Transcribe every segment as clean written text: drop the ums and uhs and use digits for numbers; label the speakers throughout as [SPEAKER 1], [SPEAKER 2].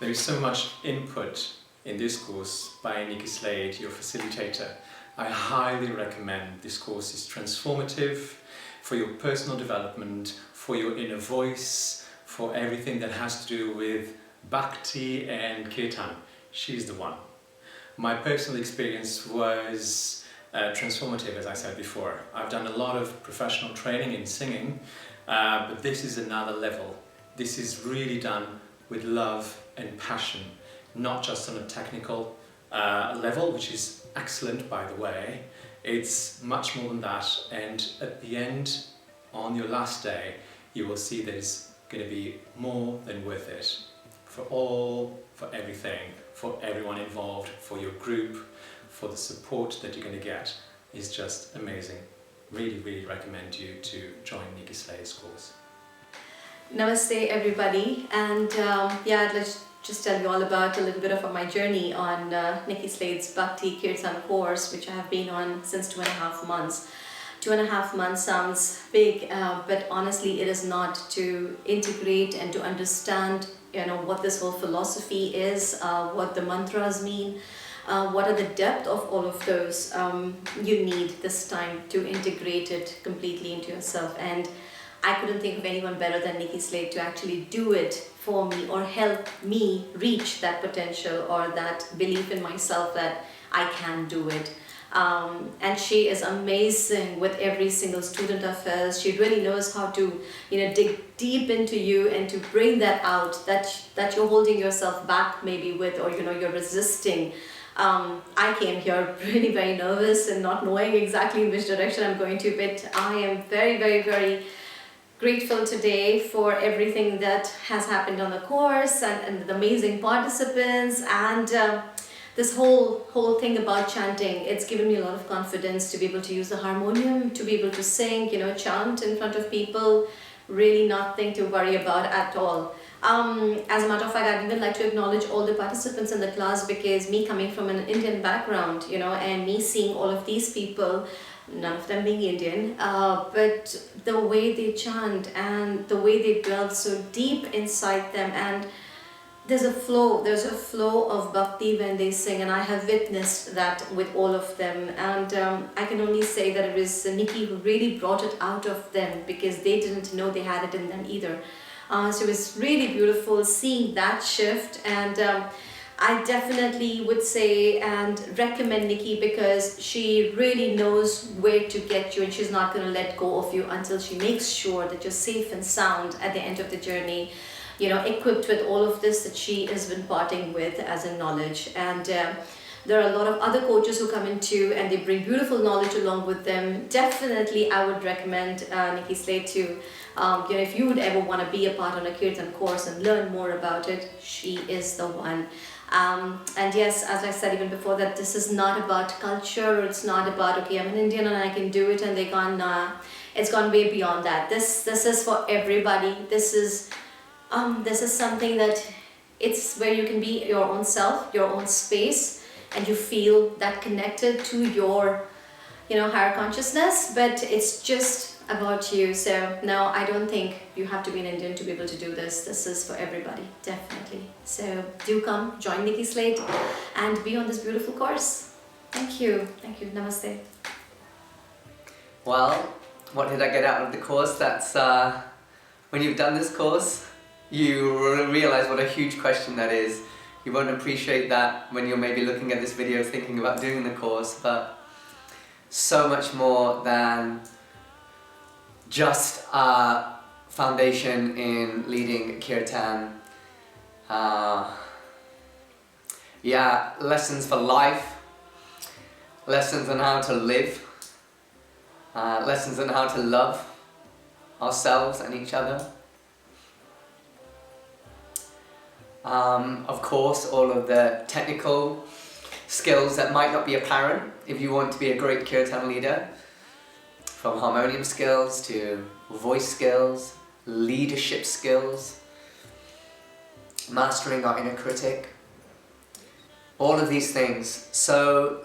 [SPEAKER 1] There is so much input in this course by Nikki Slade, your facilitator. I highly recommend this course. Is transformative for your personal development, for your inner voice, for everything that has to do with Bhakti and Kirtan. She's the one. My personal experience was transformative, as I said before. I've done a lot of professional training in singing, but this is another level. This is really done with love and passion, not just on a technical level, which is excellent, by the way. It's much more than that, and at the end, on your last day, you will see that it's going to be more than worth it. For everything, for everyone involved, for your group, for the support that you're going to get is just amazing. Really, really recommend you to join Nikki Slade's course.
[SPEAKER 2] Namaste everybody, and let's just tell you all about a little bit of my journey on Nikki Slade's Bhakti Kirtan course, which I have been on since 2.5 months. 2.5 months sounds big, but honestly it is not. To integrate and to understand what this whole philosophy is, what the mantras mean, what are the depth of all of those. You need this time to integrate it completely into yourself, and I couldn't think of anyone better than Nikki Slade to actually do it for me or help me reach that potential or that belief in myself that I can do it. And she is amazing with every single student of hers. She really knows how to dig deep into you and to bring that out that you're holding yourself back maybe with, or you're resisting. I came here really very nervous and not knowing exactly in which direction I'm going to, but I am very, very, very grateful today for everything that has happened on the course and the amazing participants, and this whole thing about chanting. It's given me a lot of confidence to be able to use the harmonium, to be able to sing, chant in front of people. Really nothing to worry about at all. As a matter of fact, I'd even like to acknowledge all the participants in the class, because me coming from an Indian background, and me seeing all of these people, none of them being Indian, but the way they chant and the way they dwell so deep inside them, and there's a flow of bhakti when they sing, and I have witnessed that with all of them, and I can only say that it was Nikki who really brought it out of them, because they didn't know they had it in them either. So it was really beautiful seeing that shift, and I definitely would say and recommend Nikki, because she really knows where to get you, and she's not going to let go of you until she makes sure that you're safe and sound at the end of the journey, equipped with all of this that she is imparting with as a knowledge. And there are a lot of other coaches who come in too, and they bring beautiful knowledge along with them. Definitely I would recommend Nikki Slade to, if you would ever want to be a part on a Kirtan course and learn more about it, she is the one. And yes, as I said even before, that this is not about culture, or it's not about, okay, I'm an Indian and I can do it, and it's gone way beyond that. This is for everybody. This is something that it's where you can be your own self, your own space, and you feel that connected to your, higher consciousness, but it's just about you. So no, I don't think you have to be an Indian to be able to do this. This is for everybody, definitely. So do come, join Nikki Slade and be on this beautiful course. Thank you. Namaste.
[SPEAKER 3] Well, what did I get out of the course? That's when you've done this course, you realize what a huge question that is. You won't appreciate that when you're maybe looking at this video thinking about doing the course, but so much more than just a foundation in leading Kirtan. Lessons for life, lessons on how to live, lessons on how to love ourselves and each other. Of course, all of the technical skills that might not be apparent if you want to be a great Kirtan leader, from harmonium skills to voice skills, leadership skills, mastering our inner critic. All of these things, so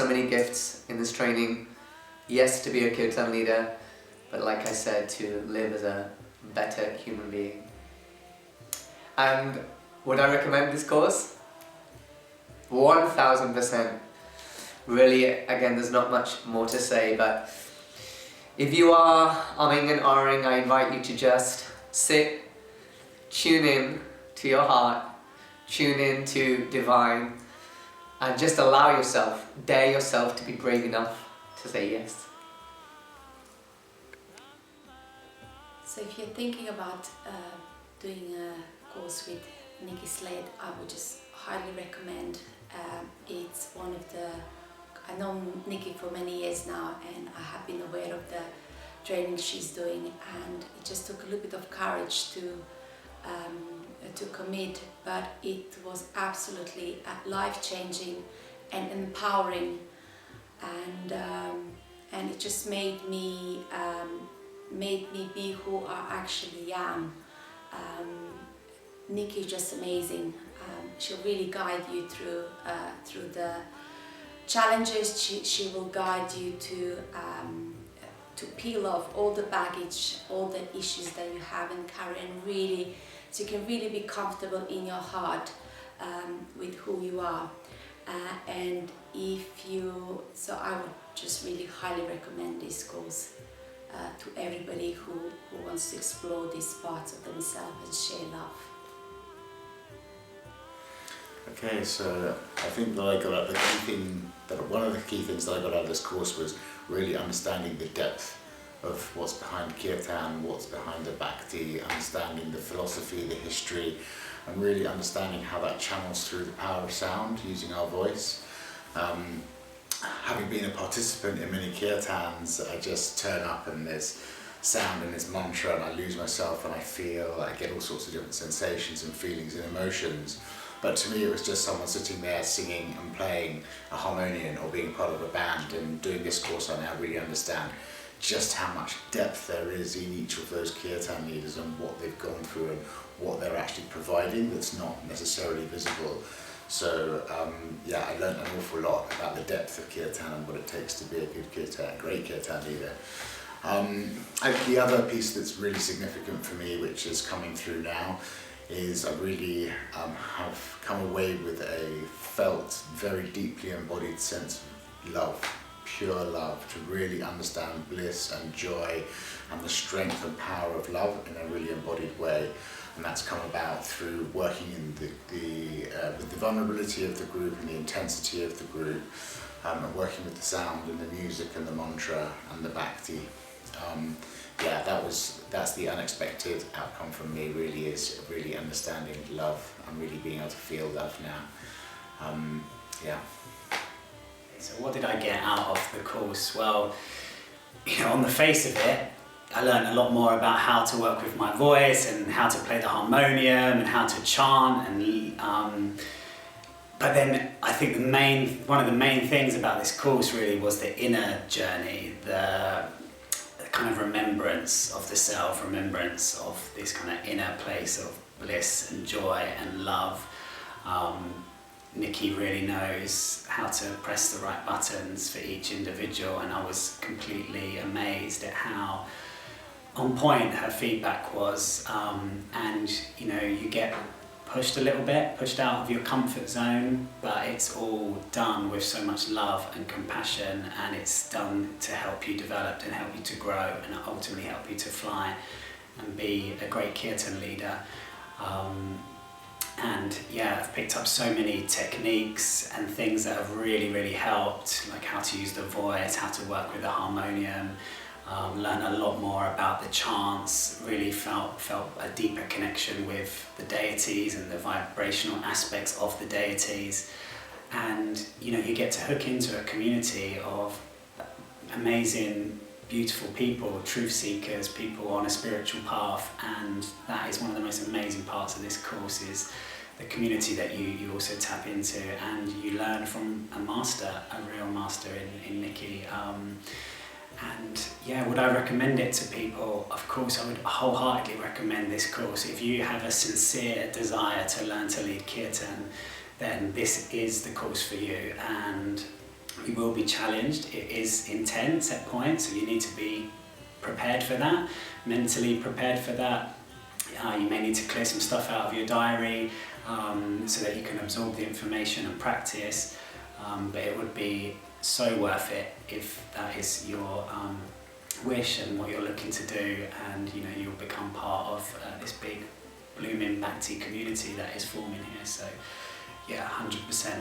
[SPEAKER 3] many gifts in this training. Yes, to be a Kirtan leader, but like I said, to live as a better human being. And Would I recommend this course? 1000%. Really, again, there's not much more to say, but if you are umming and ahhing, I invite you to just sit, tune in to your heart, tune in to divine, and just allow yourself, dare yourself to be brave enough to say yes.
[SPEAKER 4] So if you're thinking about doing a course with Nikki Slade, I would just highly recommend. It's one of the, I know Nikki for many years now, and I have been aware of the training she's doing, and it just took a little bit of courage to commit, but it was absolutely life-changing and empowering, and it just made me be who I actually am. Nikki is just amazing. She'll really guide you through the challenges. She will guide you to peel off all the baggage, all the issues that you have and carry, and really, so you can really be comfortable in your heart with who you are. And so I would just really highly recommend this course to everybody who wants to explore these parts of themselves and share love.
[SPEAKER 5] Okay, so I think that I got out one of the key things that I got out of this course was really understanding the depth of what's behind Kirtan, what's behind the Bhakti, understanding the philosophy, the history, and really understanding how that channels through the power of sound using our voice. Having been a participant in many Kirtans, I just turn up and there's sound and there's mantra and I lose myself and I get all sorts of different sensations and feelings and emotions. But to me it was just someone sitting there singing and playing a harmonium or being part of a band, and doing this course I now really understand just how much depth there is in each of those Kirtan leaders and what they've gone through and what they're actually providing that's not necessarily visible. So yeah, I learned an awful lot about the depth of Kirtan and what it takes to be a good Kirtan, great Kirtan leader. The other piece that's really significant for me, which is coming through now, is I really have come away with a felt, very deeply embodied sense of love, pure love, to really understand bliss and joy and the strength and power of love in a really embodied way. And that's come about through working in with the vulnerability of the group and the intensity of the group, and working with the sound and the music and the mantra and the Bhakti. Yeah, that's the unexpected outcome from me, really, is really understanding love and really being able to feel love now. Yeah.
[SPEAKER 6] So what did I get out of the course? Well, on the face of it, I learned a lot more about how to work with my voice and how to play the harmonium and how to chant, and but then I think one of the main things about this course really was the inner journey, the kind of remembrance of the self, remembrance of this kind of inner place of bliss and joy and love. Nikki really knows how to press the right buttons for each individual, and I was completely amazed at how on point her feedback was. And you get pushed a little bit, pushed out of your comfort zone, but it's all done with so much love and compassion, and it's done to help you develop and help you to grow and ultimately help you to fly and be a great Kirtan leader. And yeah, I've picked up so many techniques and things that have really, really helped, like how to use the voice, how to work with the harmonium, learned a lot more about the chants, really felt a deeper connection with the deities and the vibrational aspects of the deities. And you get to hook into a community of amazing, beautiful people, truth seekers, people on a spiritual path, and that is one of the most amazing parts of this course, is the community that you also tap into, and you learn from a real master in Nikki. And yeah, would I recommend it to people? Of course, I would wholeheartedly recommend this course. If you have a sincere desire to learn to lead Kirtan, then this is the course for you, and you will be challenged. It is intense at points, so you need to be prepared for that, mentally prepared for that. You may need to clear some stuff out of your diary, so that you can absorb the information and practice. But it would be so worth it if that is your wish and what you're looking to do, and you know, you'll become part of this big blooming Bhakti community that is forming here. So yeah, 100%,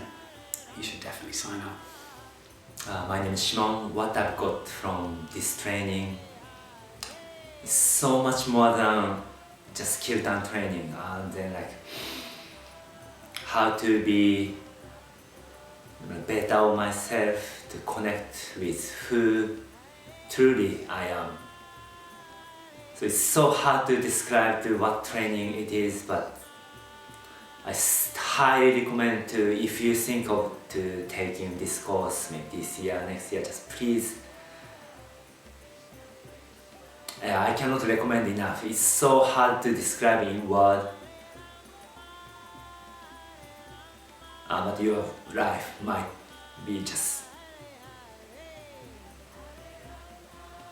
[SPEAKER 6] you should definitely sign up.
[SPEAKER 7] My name is Shimon. What I've got from this training is so much more than just Kirtan training, and then like how to be better of myself, to connect with who truly I am. So it's so hard to describe what training it is, but I highly recommend to, if you think of to taking this course maybe this year, next year, just please. I cannot recommend enough. It's so hard to describe in words. But your life might be just,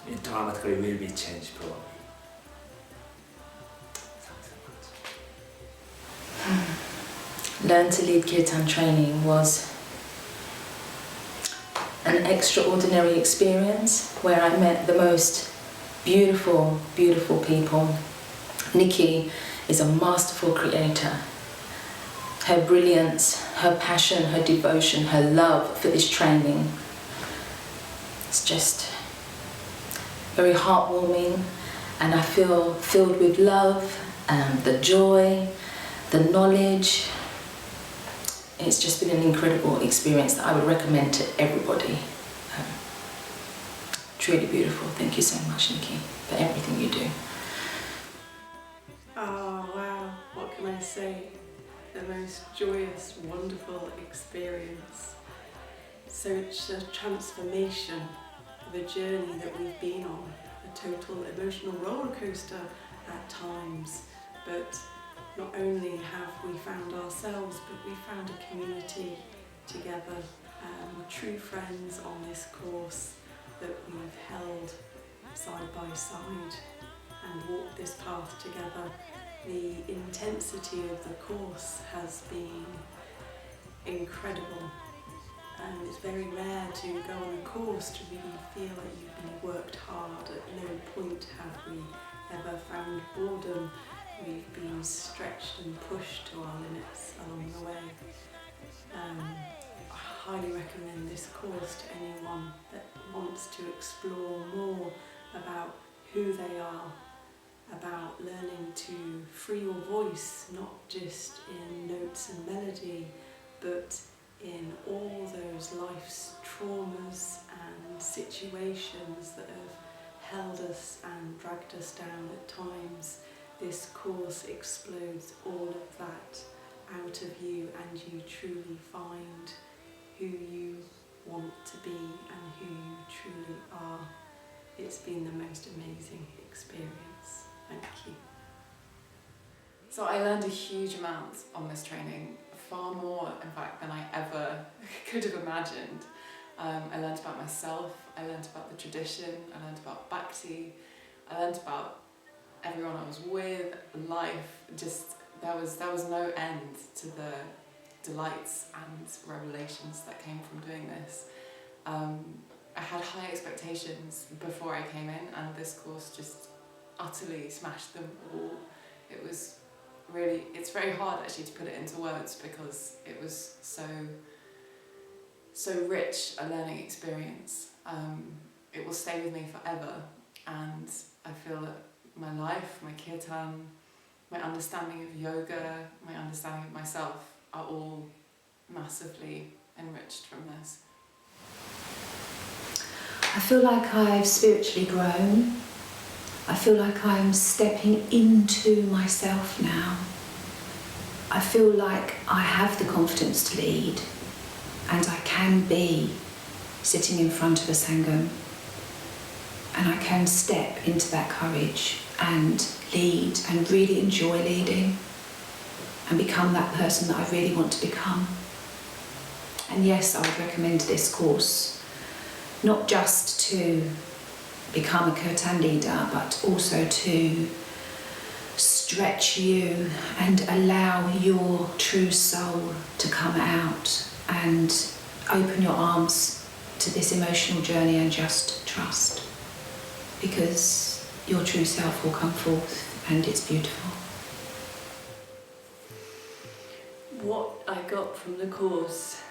[SPEAKER 7] it dramatically will be changed probably.
[SPEAKER 8] Learn to Lead Kirtan training was an extraordinary experience where I met the most beautiful, beautiful people. Nikki is a masterful creator. Her brilliance, her passion, her devotion, her love for this training, it's just very heartwarming, and I feel filled with love and the joy, the knowledge. It's just been an incredible experience that I would recommend to everybody. Truly beautiful. Thank you so much, Nikki, for everything you do.
[SPEAKER 9] Oh wow, what can I say? The most joyous, wonderful experience. Such a transformation of a journey that we've been on, a total emotional roller coaster at times, but not only have we found ourselves, but we found a community together, true friends on this course that we've held side by side and walked this path together. The intensity of the course has been incredible, and it's very rare to go on a course to really feel like you've been worked hard. At no point have we ever found boredom. We've been stretched and pushed to our limits along the way. I highly recommend this course to anyone that wants to explore more about who they are, about learning to free your voice, not just in notes and melody, but in all those life's traumas and situations that have held us and dragged us down at times. This course explodes all of that out of you, and you truly find who you want to be and who you truly are. It's been the most amazing experience. Thank you.
[SPEAKER 10] So I learned a huge amount on this training, far more in fact than I ever could have imagined. I learned about myself, I learned about the tradition, I learned about Bhakti, I learned about everyone I was with, life. Just there was no end to the delights and revelations that came from doing this. I had high expectations before I came in, and this course just utterly smashed them all. It was really, it's very hard actually to put it into words because it was so rich a learning experience. It will stay with me forever, and I feel that my life, my kirtan, my understanding of yoga, my understanding of myself are all massively enriched from this.
[SPEAKER 8] I feel like I've spiritually grown. I feel like I'm stepping into myself now. I feel like I have the confidence to lead, and I can be sitting in front of a Sangam, and I can step into that courage and lead and really enjoy leading and become that person that I really want to become. And yes, I would recommend this course, not just to become a Kirtan leader, but also to stretch you and allow your true soul to come out, and open your arms to this emotional journey and just trust, because your true self will come forth and it's beautiful.
[SPEAKER 9] What I got from the course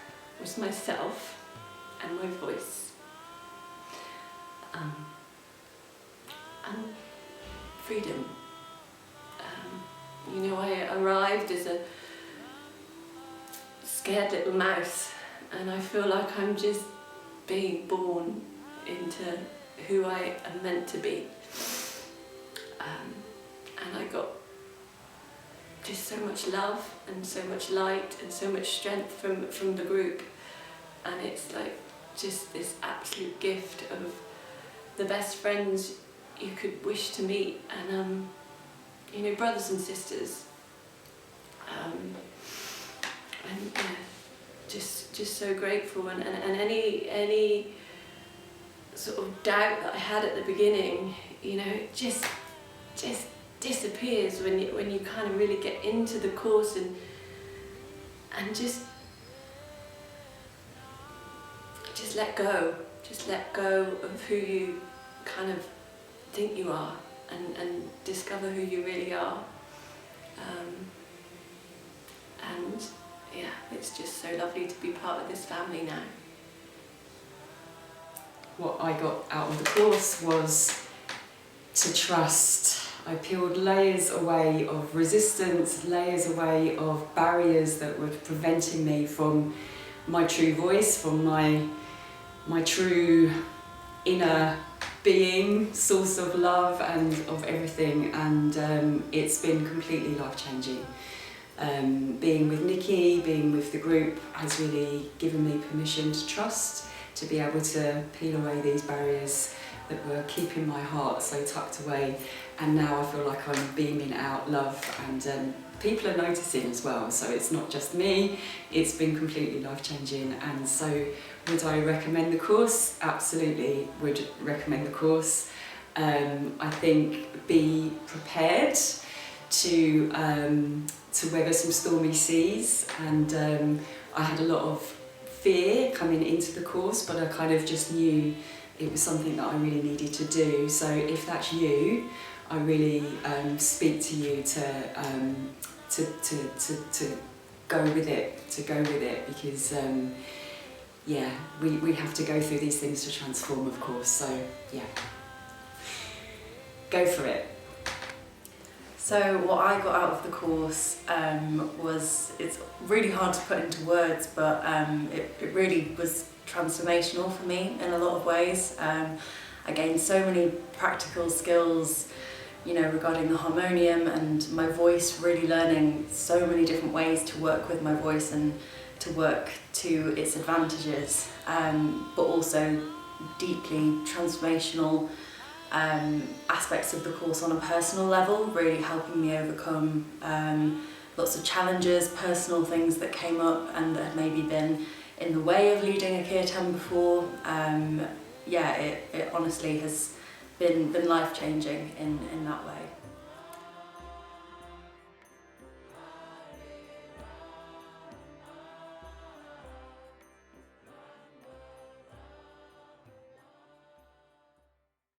[SPEAKER 9] was myself and my voice. And freedom. You know, I arrived as a scared little mouse, and I feel like I'm just being born into who I am meant to be. And I got just so much love and so much light and so much strength from the group, and it's like just this absolute gift of the best friends you could wish to meet, and you know, brothers and sisters, and yeah, just so grateful, and any sort of doubt that I had at the beginning, you know, it just disappears when you kind of really get into the course and just let go of who you kind of think you are, and discover who you really are, and yeah, it's just so lovely to be part of this family now.
[SPEAKER 11] What I got out of the course was to trust. I peeled layers away of resistance, layers away of barriers that were preventing me from my true voice, from my true inner being, source of love and of everything, and it's been completely life-changing. Being with Nikki, being with the group has really given me permission to trust, to be able to peel away these barriers that were keeping my heart so tucked away, and now I feel like I'm beaming out love, and people are noticing as well, so it's not just me, it's been completely life-changing. And so would I recommend the course? Absolutely would recommend the course. I think be prepared to weather some stormy seas, and I had a lot of fear coming into the course, but I kind of just knew it was something that I really needed to do. So if that's you, I really speak to you to go with it, because yeah, we have to go through these things to transform, of course. So yeah, go for it.
[SPEAKER 12] So what I got out of the course was, it's really hard to put into words, but it really was transformational for me in a lot of ways. I gained so many practical skills, you know, regarding the harmonium and my voice, really learning so many different ways to work with my voice and to work to its advantages, but also deeply transformational aspects of the course on a personal level, really helping me overcome lots of challenges, personal things that came up and that had maybe been in the way of leading a kirtan before. Yeah, it honestly has been life-changing in that way.